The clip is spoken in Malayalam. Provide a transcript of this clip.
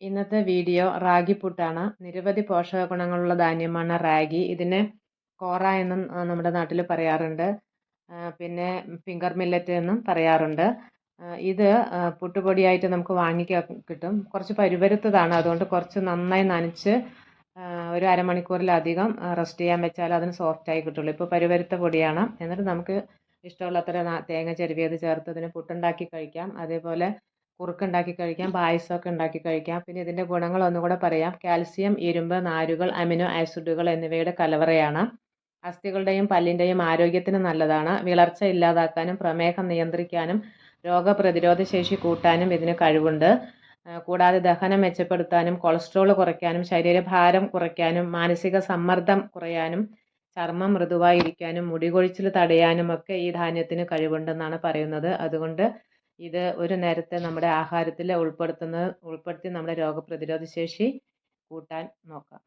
ഇന്നത്തെ വീഡിയോ റാഗി പുട്ടാണ്. നിരവധി പോഷക ഗുണങ്ങളുള്ള ധാന്യമാണ് റാഗി. ഇതിനെ കോറ എന്നും നമ്മുടെ നാട്ടിൽ പറയാറുണ്ട്. പിന്നെ ഫിംഗർ മില്ലറ്റ് എന്നും പറയാറുണ്ട്. ഇത് പുട്ടുപൊടിയായിട്ട് നമുക്ക് കിട്ടും. കുറച്ച് പരുപരുത്തതാണ്. അതുകൊണ്ട് കുറച്ച് നന്നായി നനച്ച് ഒരു അരമണിക്കൂറിലധികം റെസ്റ്റ് ചെയ്യാൻ വെച്ചാൽ അതിന് സോഫ്റ്റായി കിട്ടുള്ളൂ. ഇപ്പോൾ പരുപരുത്ത പൊടിയാണ്. എന്നിട്ട് നമുക്ക് ഇഷ്ടമുള്ള അത്ര തേങ്ങ ചിരവിയത് ചേർത്ത് ഇതിന് പുട്ടുണ്ടാക്കി കഴിക്കാം. അതേപോലെ കുറുക്കുണ്ടാക്കി കഴിക്കാം, പായസമൊക്കെ ഉണ്ടാക്കി കഴിക്കാം. പിന്നെ ഇതിൻ്റെ ഗുണങ്ങൾ ഒന്നുകൂടെ പറയാം. കാൽസ്യം, ഇരുമ്പ്, നാരുകൾ, അമിനോ ആസിഡുകൾ എന്നിവയുടെ കലവറയാണ്. അസ്ഥികളുടെയും പല്ലിൻ്റെയും ആരോഗ്യത്തിന് നല്ലതാണ്. വിളർച്ച ഇല്ലാതാക്കാനും പ്രമേഹം നിയന്ത്രിക്കാനും രോഗപ്രതിരോധ ശേഷി കൂട്ടാനും ഇതിന് കഴിവുണ്ട്. കൂടാതെ ദഹനം മെച്ചപ്പെടുത്താനും കൊളസ്ട്രോൾ കുറയ്ക്കാനും ശരീരഭാരം കുറയ്ക്കാനും മാനസിക സമ്മർദ്ദം കുറയാനും ചർമ്മം മൃദുവായിരിക്കാനും മുടി കൊഴിച്ചിൽ തടയാനും ഒക്കെ ഈ ധാന്യത്തിന് കഴിവുണ്ടെന്നാണ് പറയുന്നത്. അതുകൊണ്ട് ഇത് ഒരു നേരത്തെ നമ്മുടെ ആഹാരത്തിൽ ഉൾപ്പെടുത്തി നമ്മുടെ രോഗപ്രതിരോധ ശേഷി കൂട്ടാൻ നോക്കാം.